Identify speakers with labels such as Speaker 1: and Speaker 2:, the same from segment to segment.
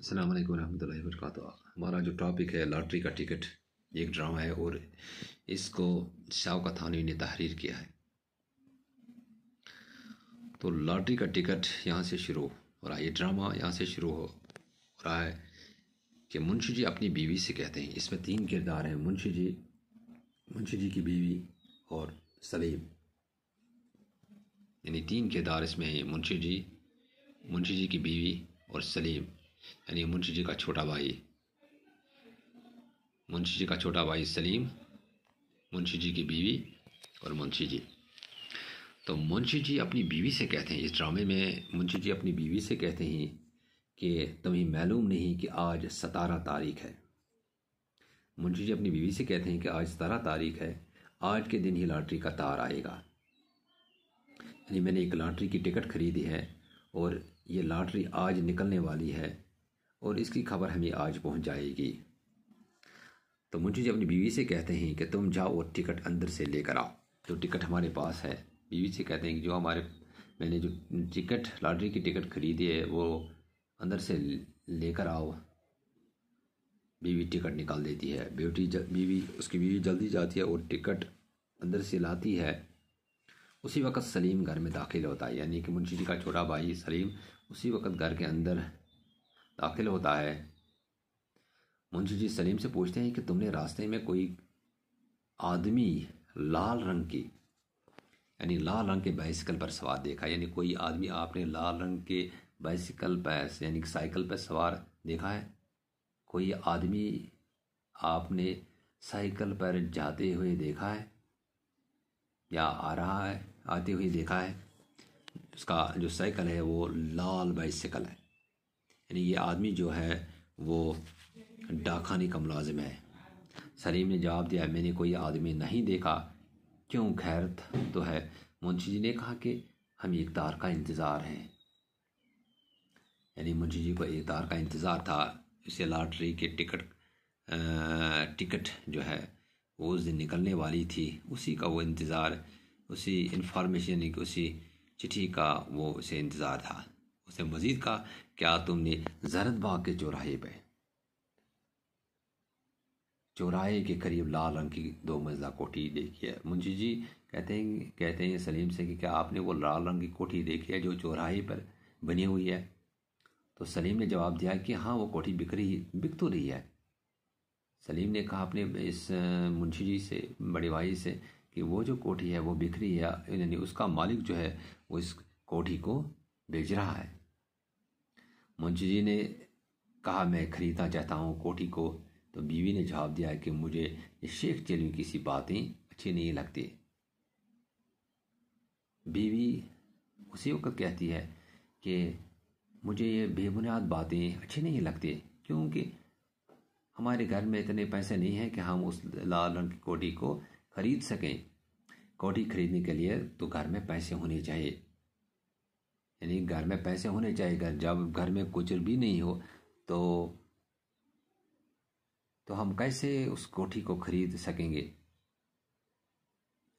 Speaker 1: अस्सलाम वालेकुम रहमतुल्लाहि व बरकातुहू। हमारा जो टॉपिक है लॉटरी का टिकट, ये एक ड्रामा है और इसको शौकत थानवी ने तहरीर किया है। तो लॉटरी का टिकट यहाँ से शुरू हो रहा है, ये ड्रामा यहाँ से शुरू हो रहा है कि मुंशी जी अपनी बीवी से कहते हैं, इसमें तीन किरदार हैं, मुंशी जी की बीवी और सलीम, यानी तीन किरदार इसमें हैं। मुंशी जी की बीवी और सलीम यानी मुंशी जी का छोटा भाई सलीम, मुंशी जी की बीवी और मुंशी जी। तो मुंशी जी अपनी बीवी से कहते हैं, इस ड्रामे में मुंशी जी अपनी बीवी से कहते हैं कि तुम्हें मालूम नहीं कि आज 17 तारीख है। मुंशी जी अपनी बीवी से कहते हैं कि आज 17 तारीख है, आज के दिन ही लॉटरी का तार आएगा। यानी मैंने एक लॉटरी की टिकट खरीदी है और ये लॉटरी आज निकलने वाली है और इसकी खबर हमें आज पहुंच जाएगी। तो मुंशी जी अपनी बीवी से कहते हैं कि तुम जाओ और टिकट अंदर से लेकर आओ। जो टिकट हमारे पास है, बीवी से कहते हैं कि मैंने जो टिकट लॉटरी की टिकट खरीदी है वो अंदर से लेकर आओ। बीवी टिकट निकाल देती है। उसकी बीवी जल्दी जाती है और टिकट अंदर से लाती है। उसी वक्त सलीम घर में दाखिल होता है, यानी कि मुंशी जी का छोटा भाई सलीम उसी वक्त घर के अंदर दाखिल होता है। मुंशी जी सलीम से पूछते हैं कि तुमने रास्ते में कोई आदमी लाल रंग के बाइसिकल पर सवार देखा? यानी कोई आदमी आपने लाल रंग के बाइसिकल पर यानी साइकिल पर सवार देखा है? कोई आदमी आपने साइकिल पर जाते हुए देखा है या आते हुए देखा है? उसका जो साइकिल है वो लाल बाइसिकल है। यानी ये आदमी जो है वो डाकखाने का मुलाजिम है। सलीम ने जवाब दिया, मैंने कोई आदमी नहीं देखा। क्यों, खैर तो है? मुंशी जी ने कहा कि हम एक तार का इंतज़ार है। यानी मुंशी जी को एक तार का इंतज़ार था। इसे लॉटरी के टिकट जो है वो उस दिन निकलने वाली थी, उसी का वो इंतज़ार, उसी इंफॉर्मेशन की, उसी चिट्ठी का वो उसे इंतज़ार था। उसे मज़ीद कहा, क्या तुमने ज़रद बाग के चौराहे के करीब लाल रंग की 2 मंजिला कोठी देखी है? मुंशी जी कहते हैं सलीम से कि क्या आपने वो लाल रंग की कोठी देखी है जो चौराहे पर बनी हुई है? तो सलीम ने जवाब दिया कि हाँ, वो कोठी बिक तो रही है। सलीम ने कहा अपने इस मुंशी जी से, बड़े भाई से, कि वो जो कोठी है वो बिक रही है, यानी उसका मालिक जो है वो इस कोठी को बेच रहा है। मुंशी जी ने कहा, मैं खरीदना चाहता हूँ कोठी को। तो बीवी ने जवाब दिया कि मुझे शेख चेलवी की सी बातें अच्छी नहीं लगती। बीवी उसी वक्त कहती है कि मुझे ये बेबुनियाद बातें अच्छी नहीं लगती, क्योंकि हमारे घर में इतने पैसे नहीं हैं कि हम उस लाल रंग की कोठी को खरीद सकें। कोठी खरीदने के लिए तो घर में पैसे होने चाहिए, यानी घर में पैसे होने चाहिए। जब घर में कुछ भी नहीं हो तो हम कैसे उस कोठी को खरीद सकेंगे?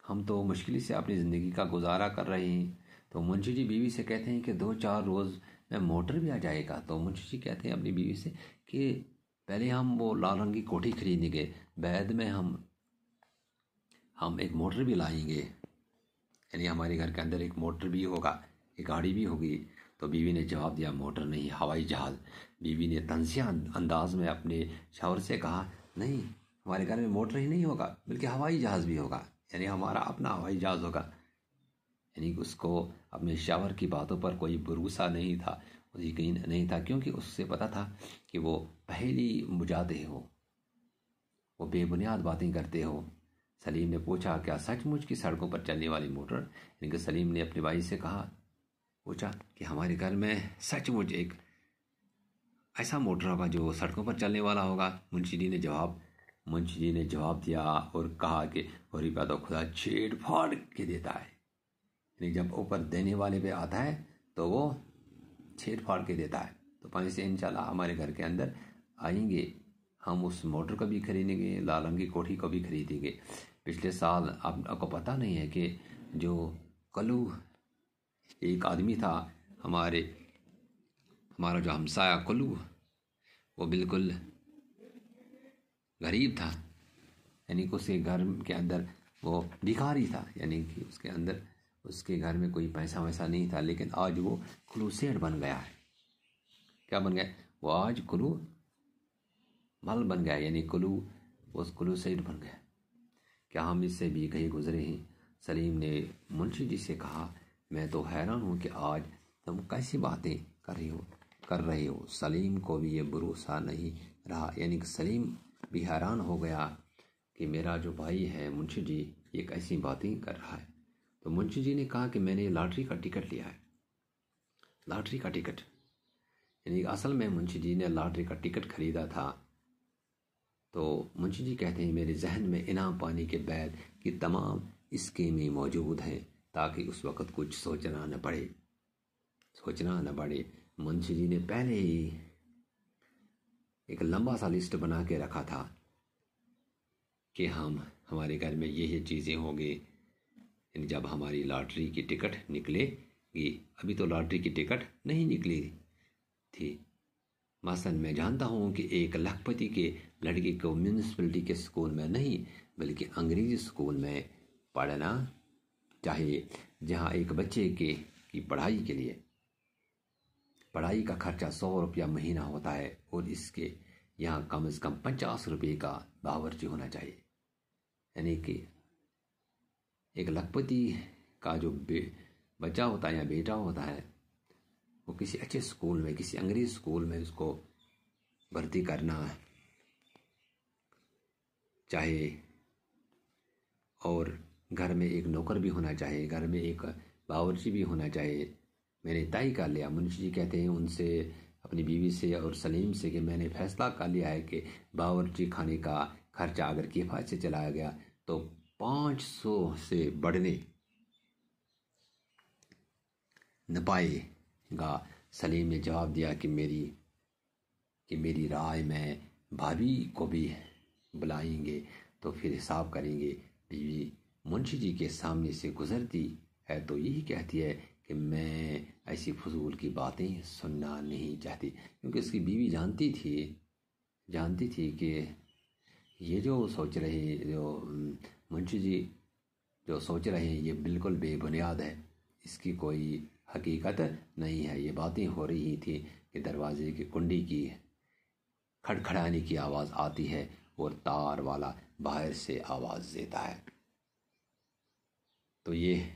Speaker 1: हम तो मुश्किल से अपनी ज़िंदगी का गुजारा कर रहे हैं। तो मुंशी जी बीवी से कहते हैं कि 2-4 रोज़ में मोटर भी आ जाएगा। तो मुंशी जी कहते हैं अपनी बीवी से कि पहले हम वो लाल रंग की कोठी खरीदेंगे, बाद में हम एक मोटर भी लाएंगे, यानी हमारे घर के अंदर एक मोटर भी होगा, एक गाड़ी भी होगी। तो बीवी ने जवाब दिया, मोटर नहीं, हवाई जहाज़। बीवी ने तंजिया अंदाज में अपने शौहर से कहा, नहीं, हमारे घर में मोटर ही नहीं होगा बल्कि हवाई जहाज़ भी होगा, यानी हमारा अपना हवाई जहाज़ होगा। यानी उसको अपने शौहर की बातों पर कोई भरोसा नहीं था, यकीन नहीं था, क्योंकि उससे पता था कि वो पहेली बुझाते हो, वो बेबुनियाद बातें करते हो। सलीम ने पूछा, क्या सचमुच की सड़कों पर चलने वाली मोटर? यानी कि सलीम ने अपने भाई से पूछा कि हमारे घर में सचमुच एक ऐसा मोटर होगा जो सड़कों पर चलने वाला होगा? मुंशी जी ने जवाब दिया और कहा कि रुपया तो खुदा छेड़ फाड़ के देता है। यानी जब ऊपर देने वाले पे आता है तो वो छेड़ फाड़ के देता है। तो पैसे इंशाल्लाह हमारे घर के अंदर आएंगे, हम उस मोटर को भी खरीदेंगे, लाल रंग की कोठी को भी खरीदेंगे। पिछले साल आपको पता नहीं है कि जो कल्लू एक आदमी था, हमारा जो हमसाया कल्लू, वो बिल्कुल गरीब था, यानी कि उसके घर के अंदर वो भिखारी था, यानी कि उसके अंदर उसके घर में कोई पैसा वैसा नहीं था, लेकिन आज वो कुल्लू सेठ बन गया है। क्या बन गया? वो आज कुल्लू मल बन गया, यानी कुल्लू सेठ बन गया। क्या हम इससे भी कहीं गुजरे हैं? सलीम ने मुंशी जी से कहा, मैं तो हैरान हूँ कि आज तुम कैसी बातें कर रहे हो। सलीम को भी ये भरोसा नहीं रहा, यानी कि सलीम भी हैरान हो गया कि मेरा जो भाई है मुंशी जी ये कैसी बातें कर रहा है। तो मुंशी जी ने कहा कि मैंने लॉटरी का टिकट लिया है। लॉटरी का टिकट, यानी असल में मुंशी जी ने लॉटरी का टिकट खरीदा था। तो मुंशी जी कहते हैं, मेरे जहन में इनाम पाने के बाद कि तमाम स्कीमें मौजूद हैं, ताकि उस वक़्त कुछ सोचना न पड़े। मुंशी जी ने पहले ही एक लंबा सा लिस्ट बना के रखा था कि हमारे घर में ये चीज़ें होंगी जब हमारी लॉटरी की टिकट निकलेगी। अभी तो लॉटरी की टिकट नहीं निकली थी। मसलन मैं जानता हूँ कि एक लखपति के लड़के को म्यूनिसिपैलिटी के स्कूल में नहीं बल्कि अंग्रेजी स्कूल में पढ़ना चाहिए, जहाँ एक बच्चे की पढ़ाई के लिए पढ़ाई का खर्चा 100 रुपया महीना होता है, और इसके यहाँ कम से कम 50 रुपये का बावर्ची होना चाहिए। यानी कि एक लखपति का जो बच्चा होता है या बेटा होता है, वो किसी अच्छे स्कूल में, किसी अंग्रेजी स्कूल में उसको भर्ती करना चाहे, और घर में एक नौकर भी होना चाहिए, घर में एक बावर्ची भी होना चाहिए। मैंने तय कर लिया, मुंशी जी कहते हैं उनसे, अपनी बीवी से और सलीम से, कि मैंने फैसला कर लिया है कि बावर्ची खाने का खर्चा अगर किफ़ायत से चलाया गया तो 500 से बढ़ने न पाएगा। सलीम ने जवाब दिया कि मेरी राय में भाभी को भी बुलाएंगे तो फिर हिसाब करेंगे। बीवी मुंशी जी के सामने से गुजरती है तो यही कहती है कि मैं ऐसी फजूल की बातें सुनना नहीं चाहती, क्योंकि उसकी बीवी जानती थी कि ये जो मुंशी जी जो सोच रहे हैं ये बिल्कुल बेबुनियाद है, इसकी कोई हकीकत नहीं है। ये बातें हो रही थी कि दरवाजे की कुंडी की खड़खड़ाने की आवाज़ आती है और तार वाला बाहर से आवाज़ देता है। तो ये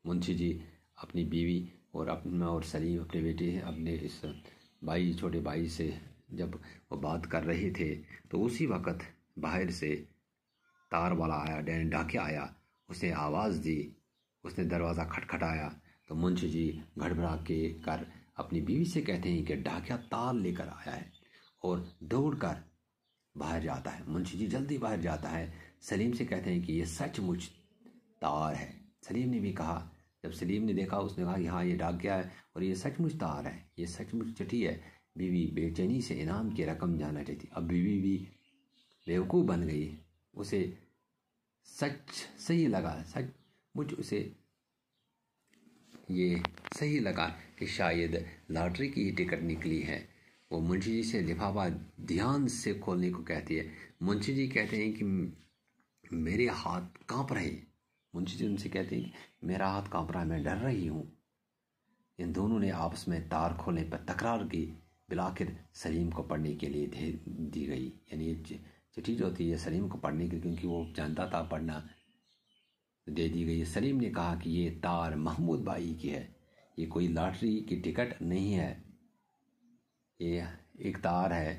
Speaker 1: मुंशी जी अपनी बीवी और सलीम अपने बेटे, अपने इस छोटे भाई से जब वो बात कर रहे थे, तो उसी वक़्त बाहर से तार वाला आया, डाकिया आया। उसने आवाज़ दी, उसने दरवाज़ा खटखटाया। तो मुंशी जी घड़बड़ा के कर अपनी बीवी से कहते हैं कि डाकिया तार लेकर आया है, और दौड़कर बाहर जाता है। मुंशी जी जल्दी बाहर जाता है। सलीम से कहते हैं कि ये सचमुच तार है। सलीम ने भी कहा, जब सलीम ने देखा उसने कहा, हाँ ये डाकिया है और ये सचमुच तार है, ये सचमुच चिट्ठी है। बीवी बेचैनी से इनाम की रकम जानना चाहती। अब बीवी भी बेवकूफ़ बन गई, उसे ये सही लगा कि शायद लॉटरी की ही टिकट निकली है। वो मुंशी जी से लिफाफा ध्यान से खोलने को कहती है। मुंशी जी कहते हैं कि मेरे हाथ कांप रहे। मुंशी जी उनसे कहते हैं कि मेरा हाथ कांप रहा है, मैं डर रही हूँ। इन दोनों ने आपस में तार खोलने पर तकरार की। बिलाखिर सलीम को पढ़ने के लिए दी गई, यानी ये चिट्ठी जो थी ये सलीम को पढ़ने के, क्योंकि वो जानता था पढ़ना, दे दी गई। सलीम ने कहा कि ये तार महमूद भाई की है, ये कोई लॉटरी की टिकट नहीं है, ये एक तार है।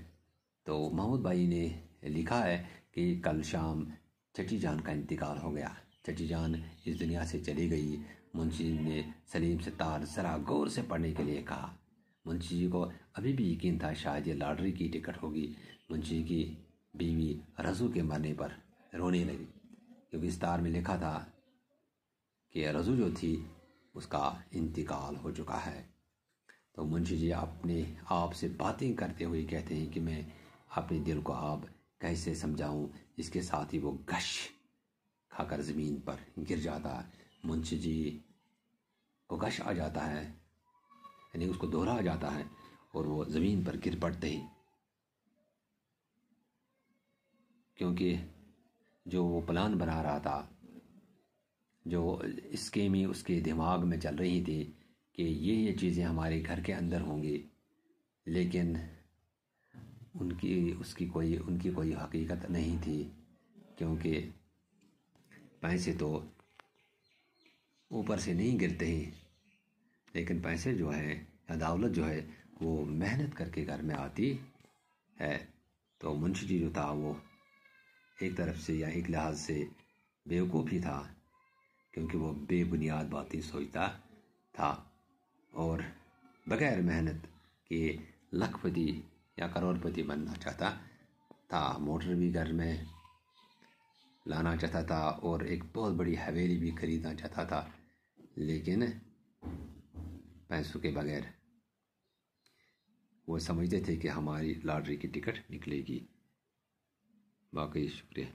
Speaker 1: तो महमूद भाई ने लिखा है कि कल शाम चची जान का इंतकाल हो गया, चची जान इस दुनिया से चली गई। मुंशी ने सलीम से तार जरा गौर से पढ़ने के लिए कहा। मुंशी जी को अभी भी यकीन था शायद ये लॉटरी की टिकट होगी। मुंशी की बीवी रजू के मरने पर रोने लगी, क्योंकि इस तार में लिखा था कि रजू जो थी उसका इंतकाल हो चुका है। तो मुंशी जी अपने आप से बातें करते हुए कहते हैं कि मैं अपने दिल को आप कैसे समझाऊं। इसके साथ ही वो गश खाकर ज़मीन पर गिर जाता है। मुंशी जी को गश आ जाता है, यानी उसको दोहरा आ जाता है, और वो ज़मीन पर गिर पड़ते ही क्योंकि जो वो प्लान बना रहा था, जो स्कीमें उसके दिमाग में चल रही थी कि ये चीज़ें हमारे घर के अंदर होंगी, लेकिन उनकी कोई हकीकत नहीं थी, क्योंकि पैसे तो ऊपर से नहीं गिरते ही, लेकिन पैसे जो है या दौलत जो है वो मेहनत करके घर में आती है। तो मुंशी जी जो था वो एक तरफ से या एक लिहाज से बेवकूफ़ ही था, क्योंकि वो बेबुनियाद बातें सोचता था और बगैर मेहनत के लखपति या करोड़पति बनना चाहता था। मोटर भी घर में लाना चाहता था और एक बहुत बड़ी हवेली भी खरीदना चाहता था, लेकिन पैसों के बगैर। वो समझते थे कि हमारी लॉटरी की टिकट निकलेगी। बाकी शुक्रिया।